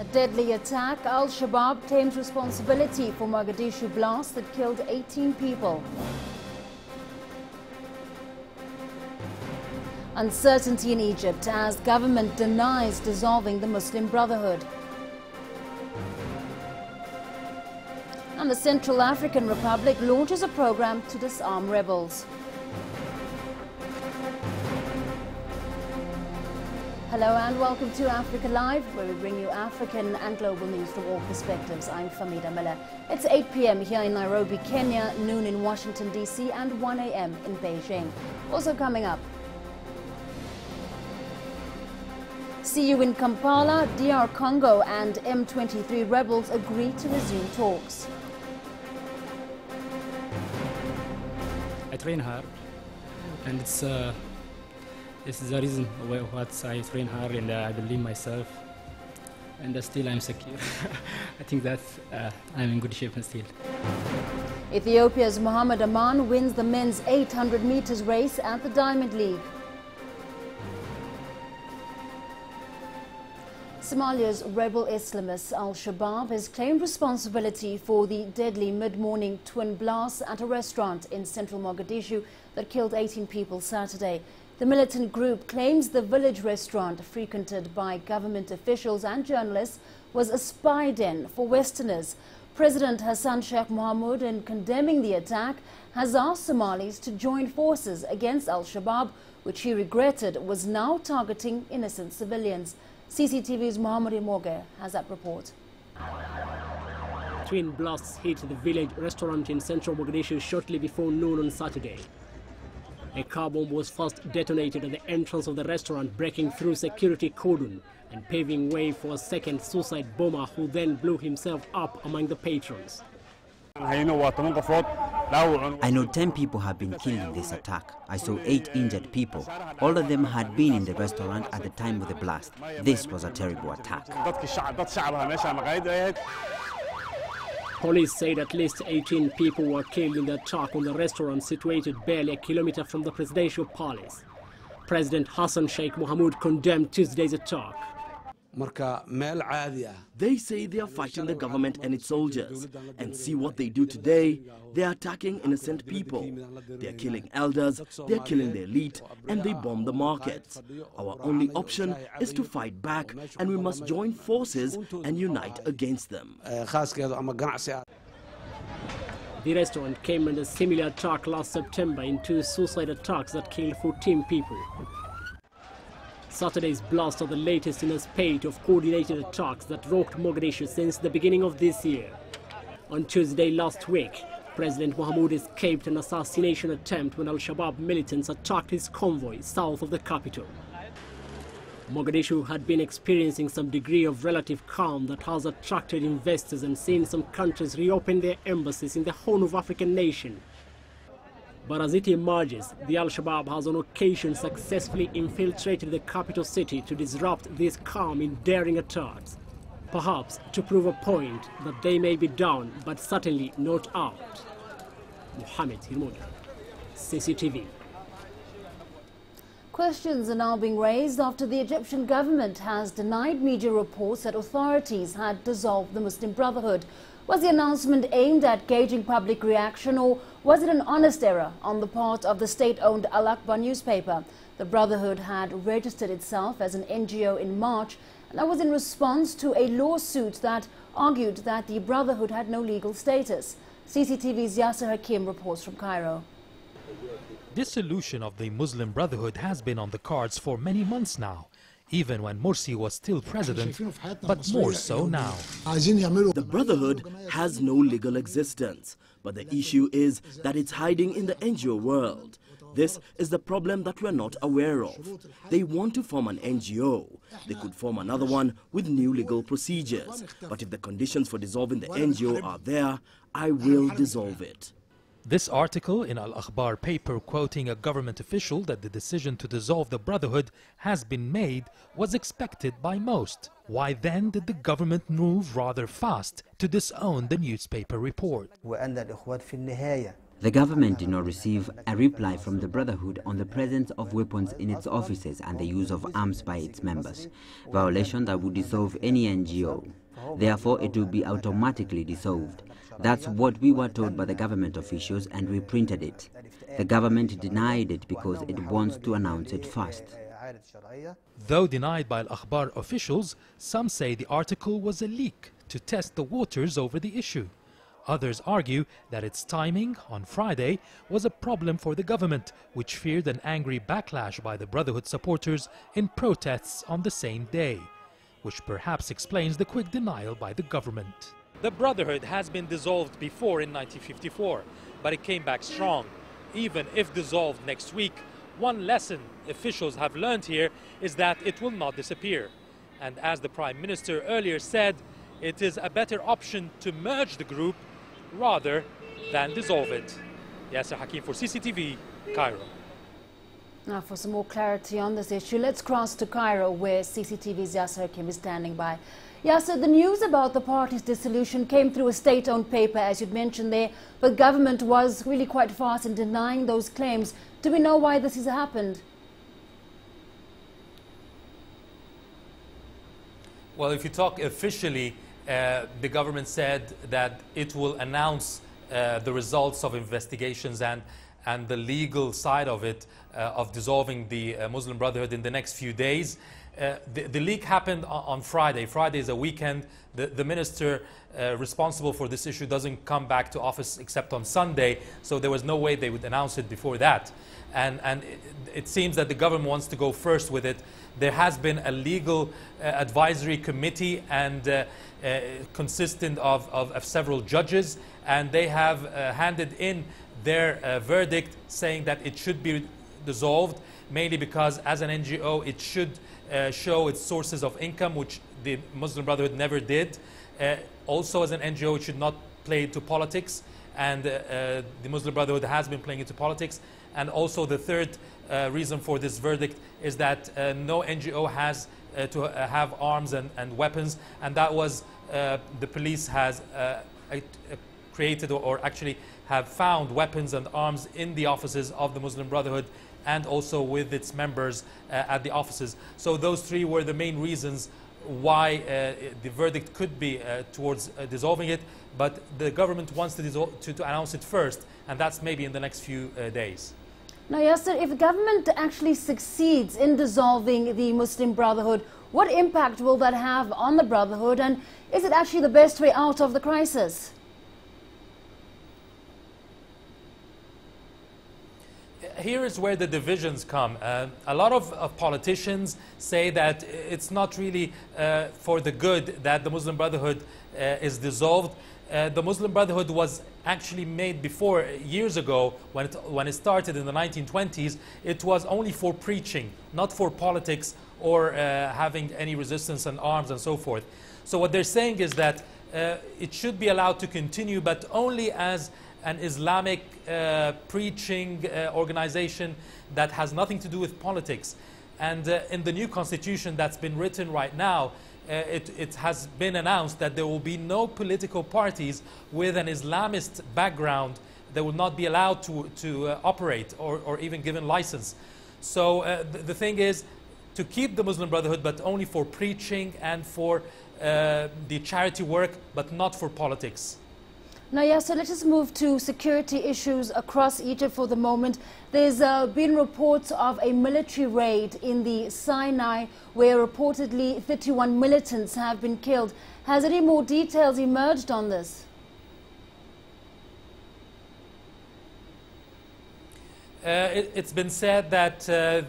A deadly attack. Al-Shabaab claims responsibility for Mogadishu blast that killed 18 people. Uncertainty in Egypt as government denies dissolving the Muslim Brotherhood. And the Central African Republic launches a program to disarm rebels. Hello and welcome to Africa Live, where we bring you African and global news from all perspectives. I'm Famida Miller. It's 8 p.m. here in Nairobi, Kenya, noon in Washington, D.C. and 1 a.m. in Beijing. Also coming up, see you in Kampala, DR Congo and M23 rebels agree to resume talks. I train hard, and it's the reason why I train hard, and I believe myself, and still I'm secure. I think that I'm in good shape and still. Ethiopia's Mohamed Aman wins the men's 800 meters race at the Diamond League. Somalia's rebel Islamist Al-Shabaab has claimed responsibility for the deadly mid-morning twin blasts at a restaurant in central Mogadishu that killed 18 people Saturday. The militant group claims the village restaurant, frequented by government officials and journalists, was a spy den for Westerners. President Hassan Sheikh Mohamud, in condemning the attack, has asked Somalis to join forces against Al-Shabaab, which he regretted was now targeting innocent civilians. CCTV's Mohammed Imoge has that report. Twin blasts hit the village restaurant in central Mogadishu shortly before noon on Saturday. A car bomb was first detonated at the entrance of the restaurant, breaking through security cordon and paving way for a second suicide bomber who then blew himself up among the patrons. I know 10 people have been killed in this attack. I saw 8 injured people. All of them had been in the restaurant at the time of the blast. This was a terrible attack. Police said at least 18 people were killed in the attack on the restaurant situated barely a kilometer from the presidential palace. President Hassan Sheikh Mohamud condemned Tuesday's attack. They say they are fighting the government and its soldiers. And see what they do today. They are attacking innocent people. They are killing elders, they are killing the elite, and they bomb the markets. Our only option is to fight back, and we must join forces and unite against them. The restaurant came under a similar attack last September in 2 suicide attacks that killed 14 people. Saturday's blasts are the latest in a spate of coordinated attacks that rocked Mogadishu since the beginning of this year. On Tuesday last week, President Mohamud escaped an assassination attempt when Al-Shabaab militants attacked his convoy south of the capital. Mogadishu had been experiencing some degree of relative calm that has attracted investors and seen some countries reopen their embassies in the Horn of African nation. But as it emerges, the Al-Shabaab has on occasion successfully infiltrated the capital city to disrupt this calm in daring attacks. Perhaps to prove a point that they may be down, but certainly not out. Mohammed Imoge, CCTV. Questions are now being raised after the Egyptian government has denied media reports that authorities had dissolved the Muslim Brotherhood. Was the announcement aimed at gauging public reaction, or was it an honest error on the part of the state-owned Al-Akbar newspaper? The Brotherhood had registered itself as an NGO in March, and that was in response to a lawsuit that argued that the Brotherhood had no legal status. CCTV's Yasser Hakim reports from Cairo. Dissolution of the Muslim Brotherhood has been on the cards for many months now, even when Morsi was still president, but more so now. The Brotherhood has no legal existence, but the issue is that it's hiding in the NGO world. This is the problem that we're not aware of. They want to form an NGO. They could form another one with new legal procedures. But if the conditions for dissolving the NGO are there, I will dissolve it. This article in Al-Akhbar paper, quoting a government official that the decision to dissolve the Brotherhood has been made, was expected by most. Why then did the government move rather fast to disown the newspaper report? The government did not receive a reply from the Brotherhood on the presence of weapons in its offices and the use of arms by its members, violation that would dissolve any NGO. Therefore, it will be automatically dissolved. That's what we were told by the government officials, and we printed it. The government denied it because it wants to announce it first. Though denied by Al-Akhbar officials, some say the article was a leak to test the waters over the issue. Others argue that its timing, on Friday, was a problem for the government, which feared an angry backlash by the Brotherhood supporters in protests on the same day, which perhaps explains the quick denial by the government. The Brotherhood has been dissolved before in 1954, but it came back strong. Even if dissolved next week, one lesson officials have learned here is that it will not disappear. And as the Prime Minister earlier said, it is a better option to merge the group rather than dissolve it. Yasser Hakim for CCTV, Cairo. Now for some more clarity on this issue, let's cross to Cairo where CCTV's Yasser Hakim is standing by. Yasser, the news about the party's dissolution came through a state-owned paper, as you'd mentioned there, but government was really quite fast in denying those claims. Do we know why this has happened? Well, if you talk officially, the government said that it will announce the results of investigations and the legal side of it, of dissolving the Muslim Brotherhood in the next few days. The leak happened on Friday. Friday is a weekend. The minister responsible for this issue doesn't come back to office except on Sunday, so there was no way they would announce it before that. And it seems that the government wants to go first with it. There has been a legal advisory committee and consistent of several judges, and they have handed in their verdict saying that it should be dissolved, mainly because as an NGO it should show its sources of income, which the Muslim Brotherhood never did. Also as an NGO it should not play into politics, and the Muslim Brotherhood has been playing into politics. And also the third reason for this verdict is that no NGO has to have arms and weapons, and that was the police has created or actually have found weapons and arms in the offices of the Muslim Brotherhood and also with its members at the offices. So those three were the main reasons why the verdict could be towards dissolving it, but the government wants to announce it first, and that's maybe in the next few days. Now, Yasser, if the government actually succeeds in dissolving the Muslim Brotherhood, what impact will that have on the Brotherhood, and is it actually the best way out of the crisis? Here is where the divisions come. A lot of politicians say that it's not really for the good that the Muslim Brotherhood is dissolved. The Muslim Brotherhood was actually made before, years ago, when it started in the 1920s. It was only for preaching, not for politics or having any resistance and arms and so forth. So what they're saying is that it should be allowed to continue, but only as an Islamic preaching organization that has nothing to do with politics. And in the new constitution that's been written right now, it has been announced that there will be no political parties with an Islamist background that will not be allowed to operate or even given license. So the thing is to keep the Muslim Brotherhood, but only for preaching and for the charity work, but not for politics. Now, yes, so let's just move to security issues across Egypt for the moment. There's been reports of a military raid in the Sinai where reportedly 31 militants have been killed. Has any more details emerged on this? It's been said that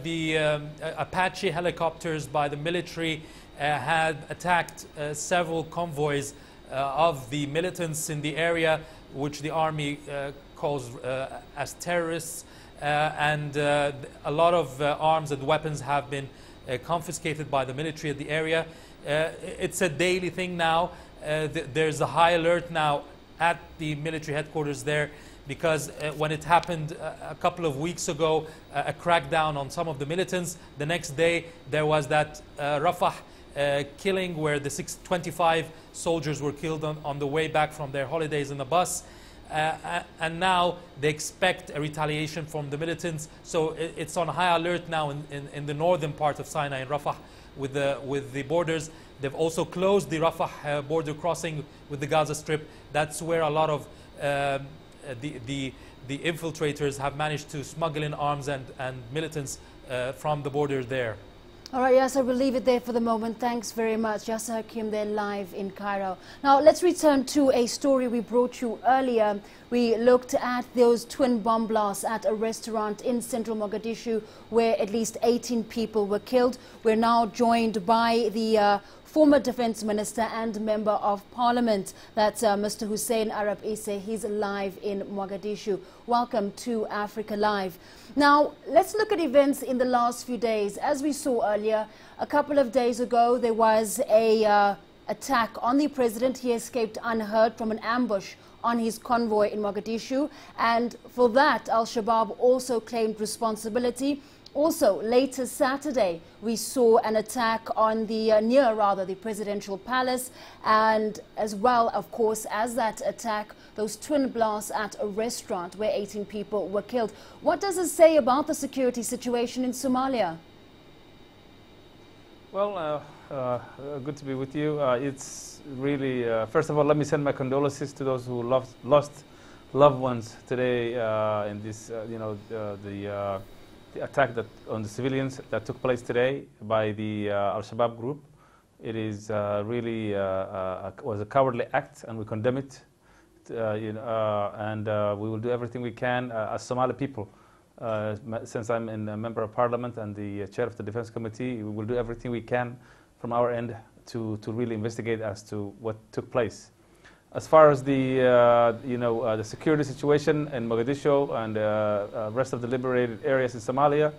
the Apache helicopters by the military had attacked several convoys of the militants in the area, which the army calls as terrorists, and a lot of arms and weapons have been confiscated by the military at the area. It's a daily thing now. There's a high alert now at the military headquarters there, because when it happened a couple of weeks ago, a crackdown on some of the militants, the next day there was that Rafah killing where the 25 soldiers were killed on the way back from their holidays in the bus. and now they expect a retaliation from the militants. So it's on high alert now in the northern part of Sinai, in Rafah, with the borders. They've also closed the Rafah border crossing with the Gaza Strip. That's where a lot of the infiltrators have managed to smuggle in arms and militants from the border there. All right, Yasser, we'll leave it there for the moment. Thanks very much. Yasser Hakim there live in Cairo. Now, let's return to a story we brought you earlier. We looked at those twin bomb blasts at a restaurant in central Mogadishu where at least 18 people were killed. We're now joined by the former Defense Minister and Member of Parliament. That's Mr. Hussein Arab Isse. He's live in Mogadishu. Welcome to Africa Live. Now, let's look at events in the last few days. As we saw earlier, a couple of days ago, there was a attack on the president. He escaped unhurt from an ambush on his convoy in Mogadishu. And for that, Al-Shabaab also claimed responsibility. Also, later Saturday, we saw an attack on the presidential palace, and as well, of course, as that attack, those twin blasts at a restaurant where 18 people were killed. What does it say about the security situation in Somalia? Well, good to be with you. It's really, first of all, let me send my condolences to those who lost loved ones today in this, the attack on the civilians that took place today by the Al-Shabaab group. It is really was a cowardly act, and we condemn it. And we will do everything we can as Somali people. Since I'm a member of Parliament and the chair of the Defense Committee, we will do everything we can from our end to really investigate as to what took place. As far as the security situation in Mogadishu and rest of the liberated areas in Somalia,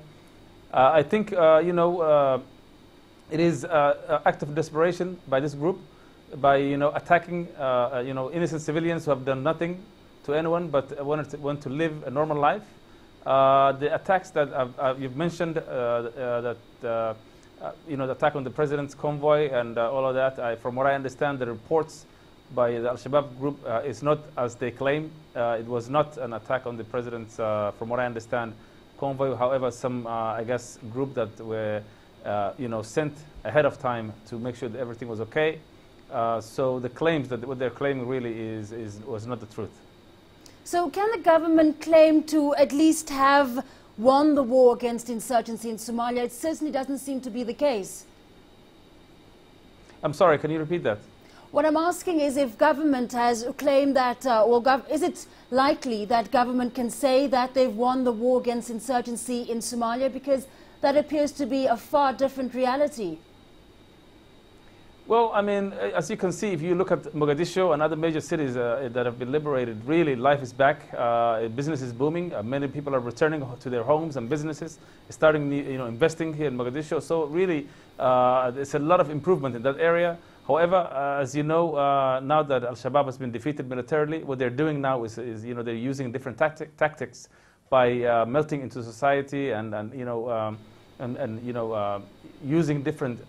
I think it is an act of desperation by this group, by attacking innocent civilians who have done nothing to anyone but want to live a normal life. The attacks that you've mentioned, the attack on the president's convoy and all of that, from what I understand, the reports by the Al-Shabaab group is not as they claim. It was not an attack on the president's, from what I understand, convoy. However, some, I guess, group that were, sent ahead of time to make sure that everything was okay. So the claims that what they're claiming really was not the truth. So can the government claim to at least have won the war against insurgency in Somalia? It certainly doesn't seem to be the case. I'm sorry, can you repeat that? What I'm asking is if government has claimed that, is it likely that government can say that they've won the war against insurgency in Somalia? Because that appears to be a far different reality. Well, I mean, as you can see, if you look at Mogadishu and other major cities that have been liberated, really life is back. Business is booming. Many people are returning to their homes and businesses, starting, investing here in Mogadishu. So really, there's a lot of improvement in that area. However, as you know, now that Al-Shabaab has been defeated militarily, what they're doing now is they're using different tactics by melting into society and using different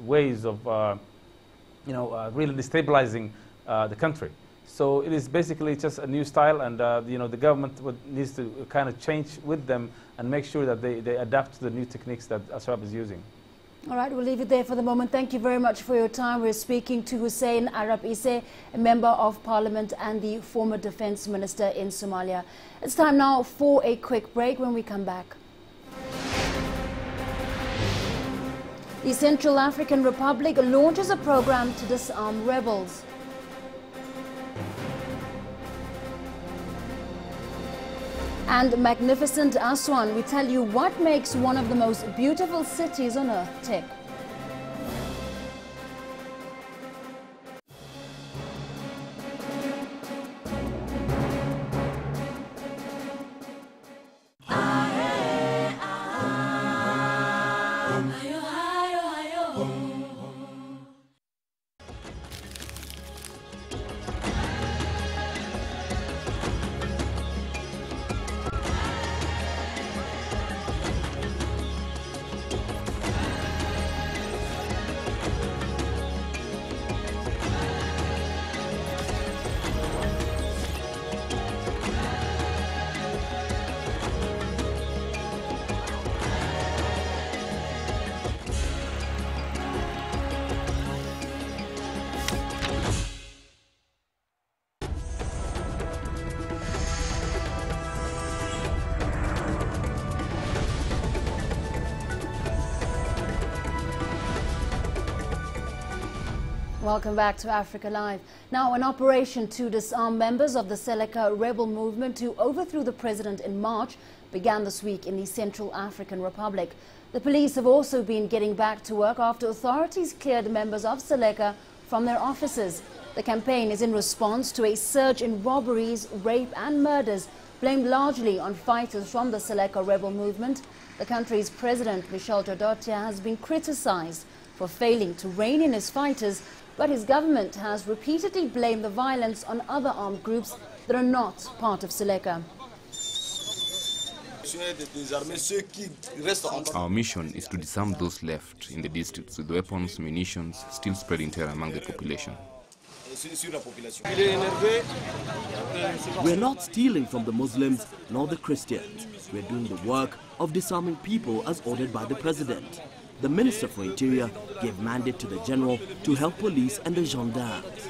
ways of really destabilizing the country. So it is basically just a new style, and the government needs to kind of change with them and make sure that they adapt to the new techniques that Al-Shabaab is using. All right, we'll leave it there for the moment. Thank you very much for your time. We're speaking to Hussein Arab Isse, a member of Parliament and the former Defense Minister in Somalia. It's time now for a quick break. When we come back, the Central African Republic launches a program to disarm rebels. And magnificent Aswan, we tell you what makes one of the most beautiful cities on earth tick. Welcome back to Africa Live. Now, an operation to disarm members of the Seleka rebel movement who overthrew the president in March began this week in the Central African Republic. The police have also been getting back to work after authorities cleared members of Seleka from their offices. The campaign is in response to a surge in robberies, rape and murders blamed largely on fighters from the Seleka rebel movement. The country's president, Michel Dodotya, has been criticized for failing to rein in his fighters, but his government has repeatedly blamed the violence on other armed groups that are not part of Seleka. Our mission is to disarm those left in the districts with weapons, munitions, still spreading terror among the population. We're not stealing from the Muslims nor the Christians. We're doing the work of disarming people as ordered by the president. The Minister for Interior gave mandate to the general to help police and the gendarmes.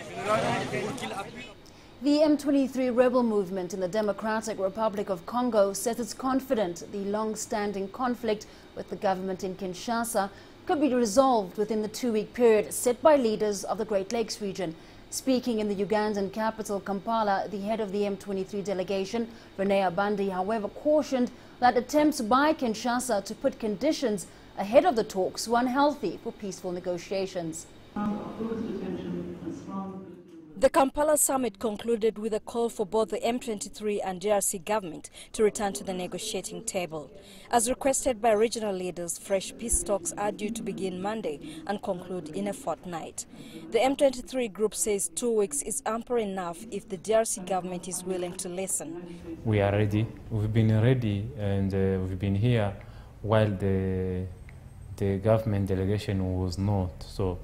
The M23 rebel movement in the Democratic Republic of Congo says it's confident the long-standing conflict with the government in Kinshasa could be resolved within the two-week period set by leaders of the Great Lakes region. Speaking in the Ugandan capital, Kampala, the head of the M23 delegation, Renea Bandi, however, cautioned that attempts by Kinshasa to put conditions ahead of the talks were unhealthy for peaceful negotiations. The Kampala summit concluded with a call for both the M23 and DRC government to return to the negotiating table. As requested by regional leaders, fresh peace talks are due to begin Monday and conclude in a fortnight. The M23 group says 2 weeks is ample enough if the DRC government is willing to listen. We are ready. We've been ready and we've been here while the government delegation was not. So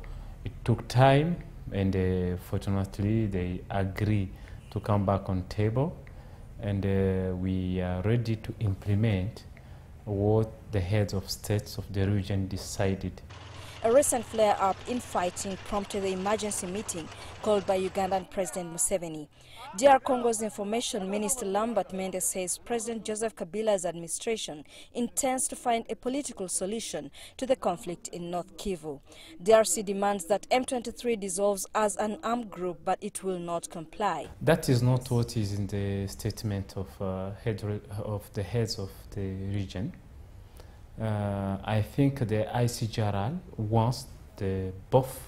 it took time. And fortunately, they agree to come back on table, and we are ready to implement what the heads of states of the region decided. A recent flare-up in fighting prompted the emergency meeting called by Ugandan President Museveni. DR Congo's Information Minister Lambert Mende says President Joseph Kabila's administration intends to find a political solution to the conflict in North Kivu. DRC demands that M23 dissolves as an armed group, but it will not comply. That is not what is in the statement of the heads of the region. I think the ICGRL wants both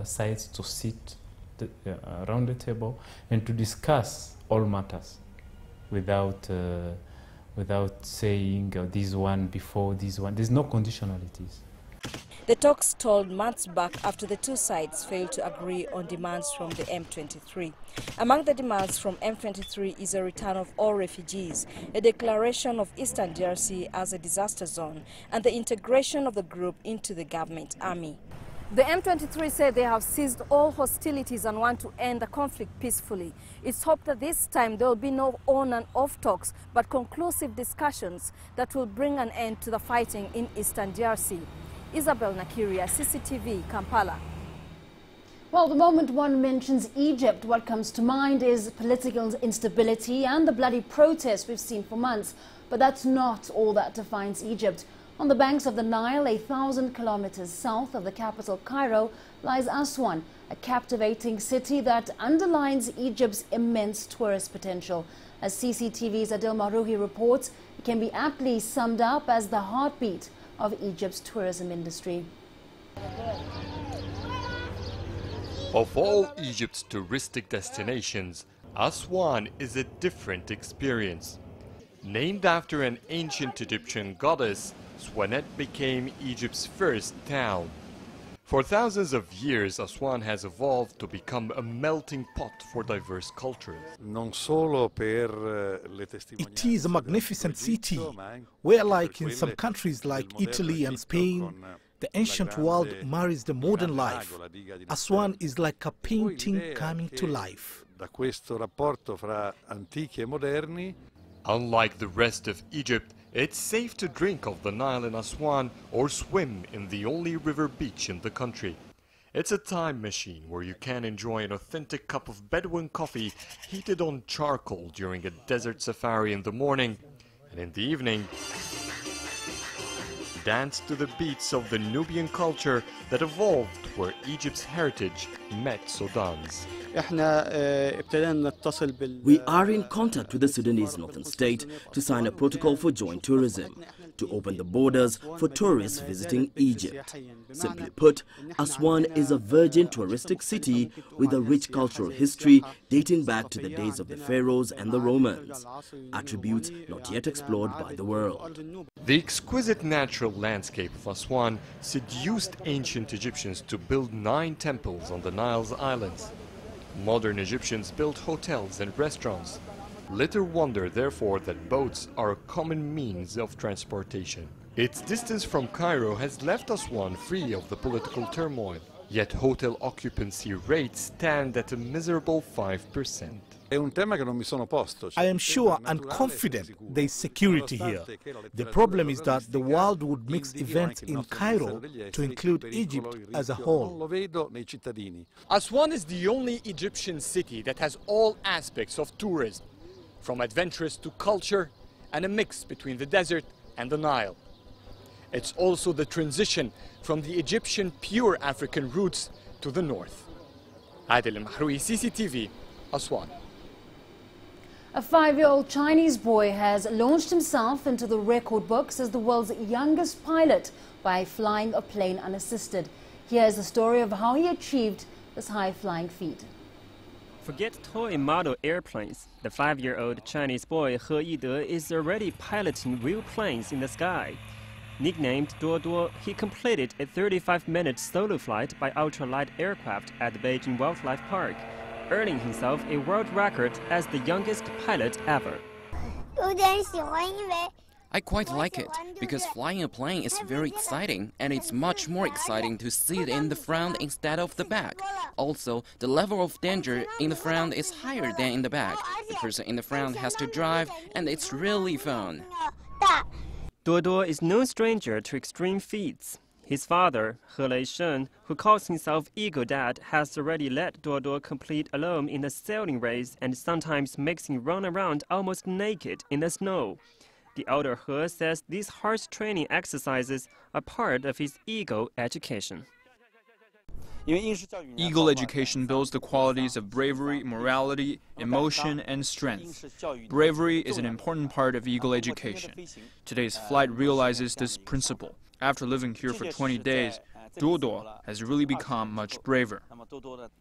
sides to sit around the table and to discuss all matters without saying this one before this one. There's no conditionalities. The talks stalled months back after the two sides failed to agree on demands from the M23. Among the demands from M23 is a return of all refugees, a declaration of Eastern DRC as a disaster zone, and the integration of the group into the government army. The M23 said they have ceased all hostilities and want to end the conflict peacefully. It's hoped that this time there will be no on and off talks, but conclusive discussions that will bring an end to the fighting in Eastern DRC. Isabel Nakiria, CCTV, Kampala. Well, the moment one mentions Egypt, what comes to mind is political instability and the bloody protests we've seen for months. But that's not all that defines Egypt. On the banks of the Nile, 1,000 kilometers south of the capital Cairo, lies Aswan, a captivating city that underlines Egypt's immense tourist potential. As CCTV's Adil Marouhi reports, it can be aptly summed up as the heartbeat of Egypt's tourism industry. Of all Egypt's touristic destinations, Aswan is a different experience. Named after an ancient Egyptian goddess, Swanet became Egypt's first town. For thousands of years, Aswan has evolved to become a melting pot for diverse cultures. It is a magnificent city, where, like in some countries like Italy and Spain, the ancient world marries the modern life. Aswan is like a painting coming to life. Unlike the rest of Egypt, it's safe to drink of the Nile in Aswan or swim in the only river beach in the country. It's a time machine where you can enjoy an authentic cup of Bedouin coffee heated on charcoal during a desert safari in the morning, and in the evening, danced to the beats of the Nubian culture that evolved where Egypt's heritage met Sudan's. We are in contact with the Sudanese northern state to sign a protocol for joint tourism, to open the borders for tourists visiting Egypt. Simply put, Aswan is a virgin touristic city with a rich cultural history dating back to the days of the pharaohs and the Romans, attributes not yet explored by the world. The exquisite natural landscape of Aswan seduced ancient Egyptians to build 9 temples on the Nile's islands. Modern Egyptians built hotels and restaurants. Little wonder, therefore, that boats are a common means of transportation. Its distance from Cairo has left Aswan free of the political turmoil, yet hotel occupancy rates stand at a miserable 5%. I am sure and confident there is security here. The problem is that the world would mix events in Cairo to include Egypt as a whole. Aswan is the only Egyptian city that has all aspects of tourism, from adventurous to culture, and a mix between the desert and the Nile. It's also the transition from the Egyptian pure African roots to the north. Adil Mahroui, CCTV, Aswan. A 5-year-old Chinese boy has launched himself into the record books as the world's youngest pilot by flying a plane unassisted. Here's the story of how he achieved this high-flying feat. Forget toy model airplanes. The 5-year-old Chinese boy He Yide is already piloting real planes in the sky. Nicknamed Duo, he completed a 35-minute solo flight by ultralight aircraft at the Beijing Wildlife Park, earning himself a world record as the youngest pilot ever. I quite like it, because flying a plane is very exciting, and it's much more exciting to sit in the front instead of the back. Also, the level of danger in the front is higher than in the back. The person in the front has to drive, and it's really fun. Duo is no stranger to extreme feats. His father, He Leisheng, who calls himself Eagle Dad, has already let Duo complete alone in a sailing race and sometimes makes him run around almost naked in the snow. The elder He says these harsh training exercises are part of his Eagle education. Eagle education builds the qualities of bravery, morality, emotion, and strength. Bravery is an important part of Eagle education. Today's flight realizes this principle. After living here for 20 days, Duo has really become much braver.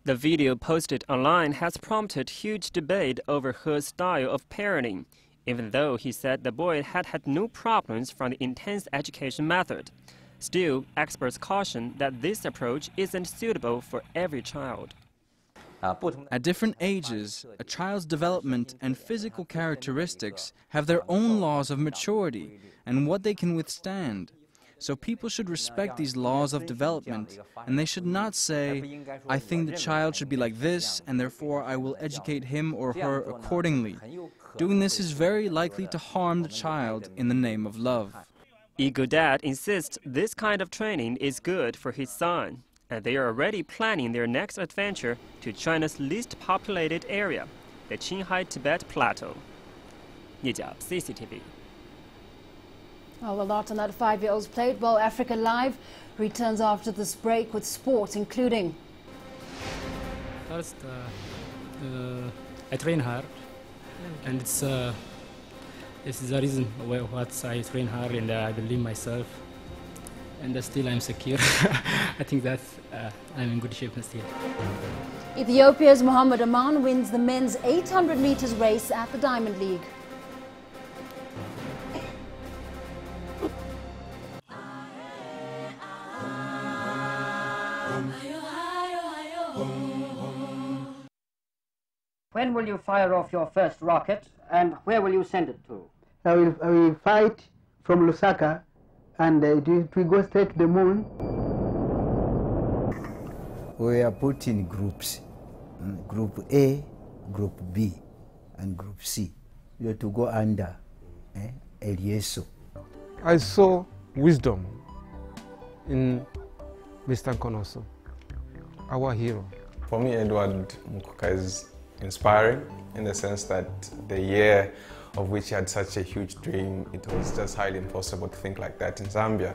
The video posted online has prompted huge debate over He's style of parenting, even though he said the boy had had no problems from the intense education method. Still, experts caution that this approach isn't suitable for every child. At different ages, a child's development and physical characteristics have their own laws of maturity and what they can withstand. So people should respect these laws of development, and they should not say, I think the child should be like this, and therefore I will educate him or her accordingly. Doing this is very likely to harm the child in the name of love. Eagle Dad insists this kind of training is good for his son, and they are already planning their next adventure to China's least populated area, the Qinghai-Tibet Plateau. Yijia, CCTV. Well, a lot on that 5-year-old's plate. Well, Africa Live returns after this break with sport, including... First, I train hard, and it's the reason why I train hard, and I believe myself, and still I'm secure. I think that I'm in good shape still. Ethiopia's Mohamed Aman wins the men's 800 meters race at the Diamond League. When will you fire off your first rocket, and where will you send it to? I will fight from Lusaka, and it will go straight to the moon. We are put in groups, Group A, Group B, and Group C. You have to go under Elieso. I saw wisdom in Mr. Konoso, our hero. For me, Edward Mukuka is inspiring in the sense that the year of which he had such a huge dream. It was just highly impossible to think like that in Zambia.